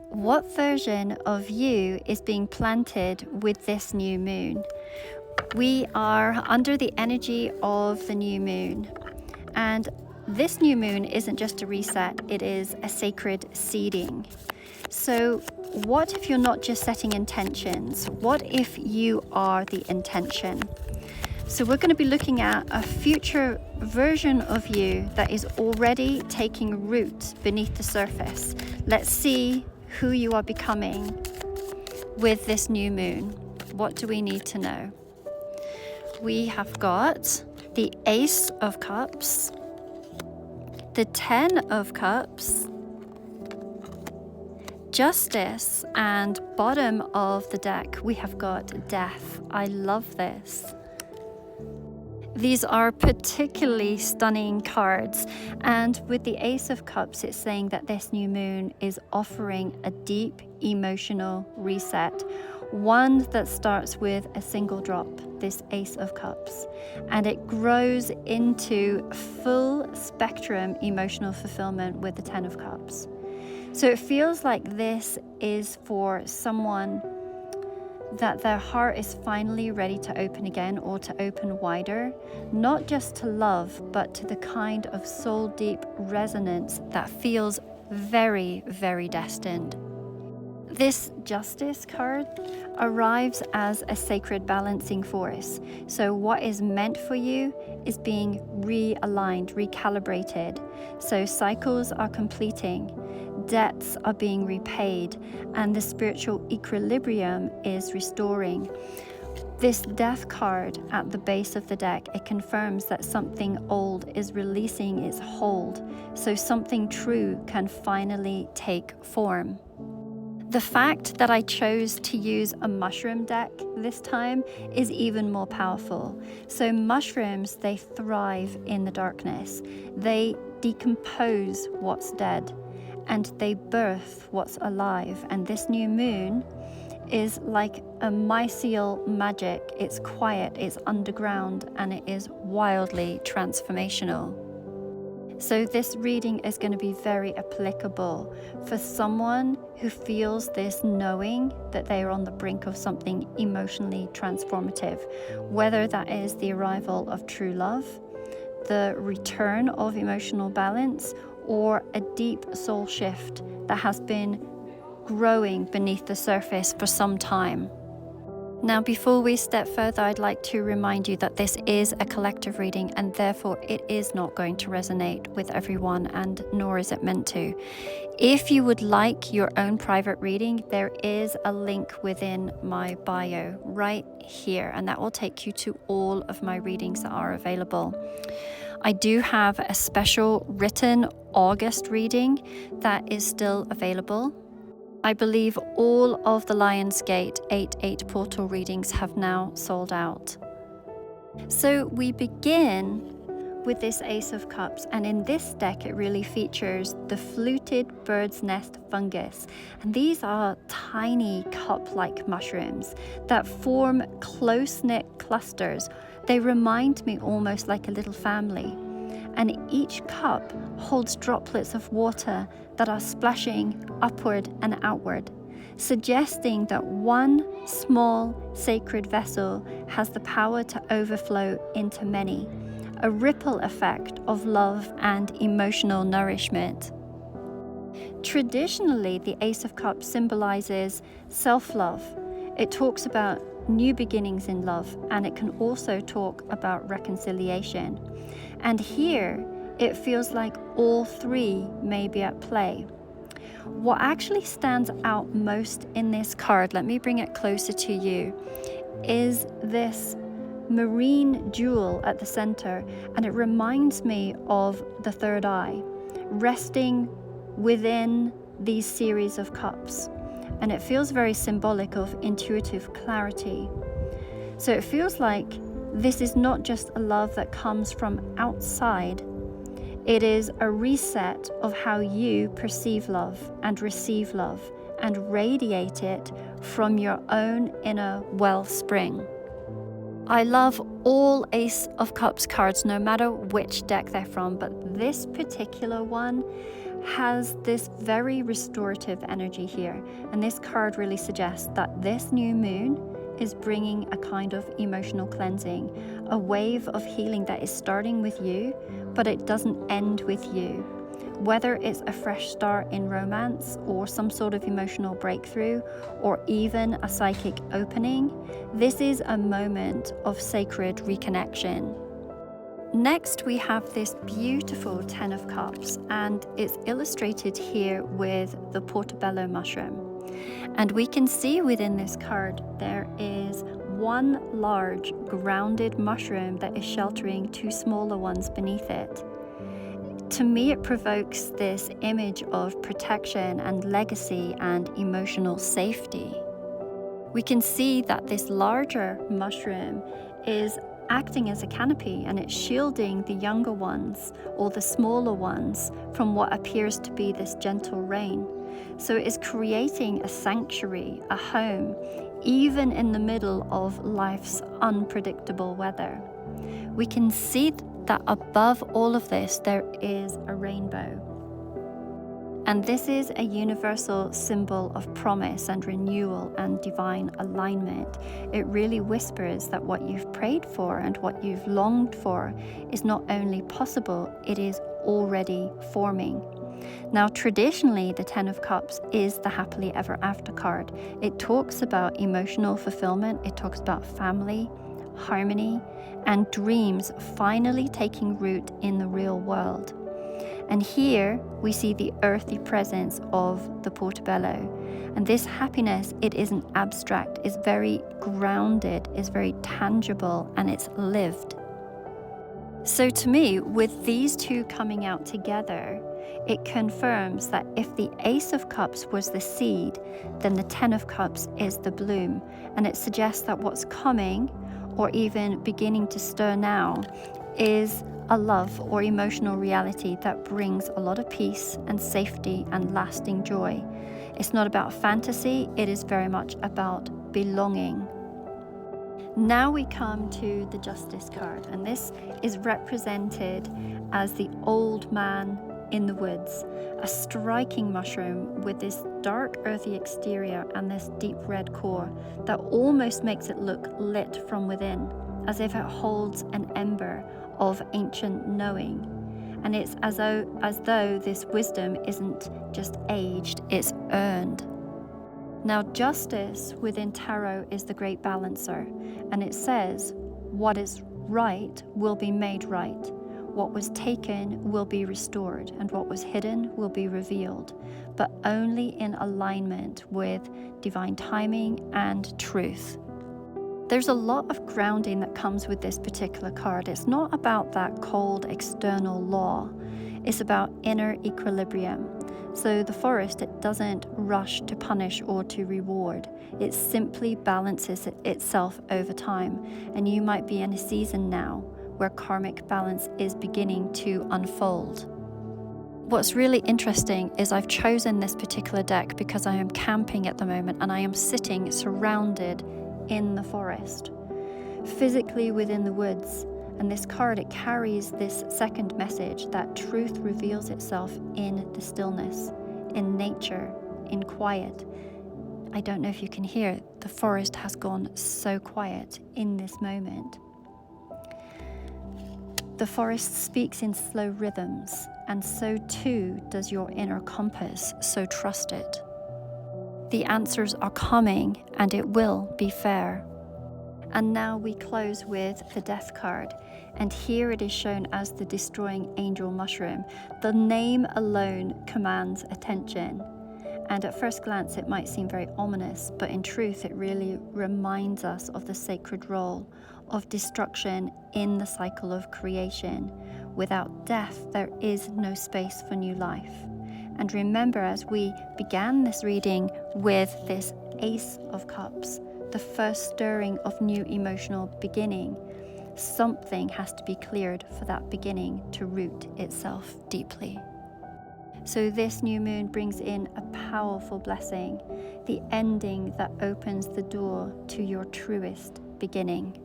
What version of you is being planted with this new moon? We are under the energy of the new moon, and this new moon isn't just a reset, it is a sacred seeding. So what if you're not just setting intentions? What if you are the intention? So we're going to be looking at a future version of you that is already taking root beneath the surface. Let's see who you are becoming with this new moon. What do we need to know? We have got the Ace of Cups, the Ten of Cups, Justice, and bottom of the deck we have got Death. I love this. These are particularly stunning cards, and with the Ace of Cups, it's saying that this new moon is offering a deep emotional reset, one that starts with a single drop, this Ace of Cups, and it grows into full spectrum emotional fulfillment with the Ten of Cups. So it feels like this is for someone that their heart is finally ready to open again, or to open wider, not just to love, but to the kind of soul deep resonance that feels very, very destined. This Justice card arrives as a sacred balancing force. So what is meant for you is being realigned, recalibrated. So cycles are completing, debts are being repaid, and the spiritual equilibrium is restoring. This Death card at the base of the deck, it confirms that something old is releasing its hold, so something true can finally take form. The fact that I chose to use a mushroom deck this time is even more powerful. So mushrooms, they thrive in the darkness. They decompose what's dead, and they birth what's alive. And this new moon is like a mycelial magic. It's quiet, it's underground, and it is wildly transformational. So this reading is going to be very applicable for someone who feels this knowing that they are on the brink of something emotionally transformative, whether that is the arrival of true love, the return of emotional balance, or a deep soul shift that has been growing beneath the surface for some time. Now, before we step further, I'd like to remind you that this is a collective reading, and therefore it is not going to resonate with everyone, and nor is it meant to. If you would like your own private reading, there is a link within my bio right here, and that will take you to all of my readings that are available. I do have a special written August reading that is still available. I believe all of the Lionsgate 8/8 portal readings have now sold out. So we begin with this Ace of Cups, and in this deck it really features the fluted bird's nest fungus, and these are tiny cup-like mushrooms that form close-knit clusters. They remind me almost like a little family, and each cup holds droplets of water that are splashing upward and outward, suggesting that one small sacred vessel has the power to overflow into many, a ripple effect of love and emotional nourishment. Traditionally, the Ace of Cups symbolizes self-love. It talks about new beginnings in love, and it can also talk about reconciliation. And here, it feels like all three may be at play. What actually stands out most in this card, let me bring it closer to you, is this marine jewel at the center, and it reminds me of the third eye, resting within these series of cups. And it feels very symbolic of intuitive clarity. So it feels like this is not just a love that comes from outside. It is a reset of how you perceive love and receive love and radiate it from your own inner wellspring. I love all Ace of Cups cards, no matter which deck they're from, but this particular one has this very restorative energy here. And this card really suggests that this new moon is bringing a kind of emotional cleansing, a wave of healing that is starting with you, but it doesn't end with you. Whether it's a fresh start in romance or some sort of emotional breakthrough or even a psychic opening, this is a moment of sacred reconnection. Next, we have this beautiful Ten of Cups, and it's illustrated here with the portobello mushroom. And we can see within this card there is one large grounded mushroom that is sheltering two smaller ones beneath it. To me, it provokes this image of protection and legacy and emotional safety. We can see that this larger mushroom is acting as a canopy, and it's shielding the younger ones or the smaller ones from what appears to be this gentle rain. So it is creating a sanctuary, a home, even in the middle of life's unpredictable weather. We can see that above all of this there is a rainbow. And this is a universal symbol of promise and renewal and divine alignment. It really whispers that what you've prayed for and what you've longed for is not only possible, it is already forming. Now, traditionally, the Ten of Cups is the happily ever after card. It talks about emotional fulfillment, it talks about family, harmony, and dreams finally taking root in the real world. And here we see the earthy presence of the portobello. And this happiness, it isn't abstract, it's very grounded, it's very tangible, and it's lived. So to me, with these two coming out together, it confirms that if the Ace of Cups was the seed, then the Ten of Cups is the bloom. And it suggests that what's coming, or even beginning to stir now, is a love or emotional reality that brings a lot of peace and safety and lasting joy. It's not about fantasy, it is very much about belonging. Now we come to the Justice card, and this is represented as the old man in the woods, a striking mushroom with this dark earthy exterior and this deep red core that almost makes it look lit from within, as if it holds an ember of ancient knowing. And it's as though this wisdom isn't just aged, it's earned. Now, justice within tarot is the great balancer, and it says, what is right will be made right. What was taken will be restored, and what was hidden will be revealed, but only in alignment with divine timing and truth. There's a lot of grounding that comes with this particular card. It's not about that cold external law. It's about inner equilibrium. So the forest, it doesn't rush to punish or to reward. It simply balances itself over time. And you might be in a season now where karmic balance is beginning to unfold. What's really interesting is I've chosen this particular deck because I am camping at the moment and I am sitting surrounded in the forest, physically within the woods. And this card, it carries this second message that truth reveals itself in the stillness, in nature, in quiet. I don't know if you can hear, the forest has gone so quiet in this moment. The forest speaks in slow rhythms, and so too does your inner compass, so trust it. The answers are coming, and it will be fair. And now we close with the Death card, and here it is shown as the destroying angel mushroom. The name alone commands attention, and at first glance it might seem very ominous, but in truth it really reminds us of the sacred role of destruction in the cycle of creation. Without death, there is no space for new life. And remember, as we began this reading with this Ace of Cups, the first stirring of new emotional beginning, something has to be cleared for that beginning to root itself deeply. So this new moon brings in a powerful blessing, the ending that opens the door to your truest beginning.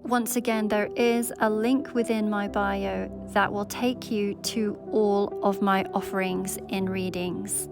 Once again, there is a link within my bio that will take you to all of my offerings in readings.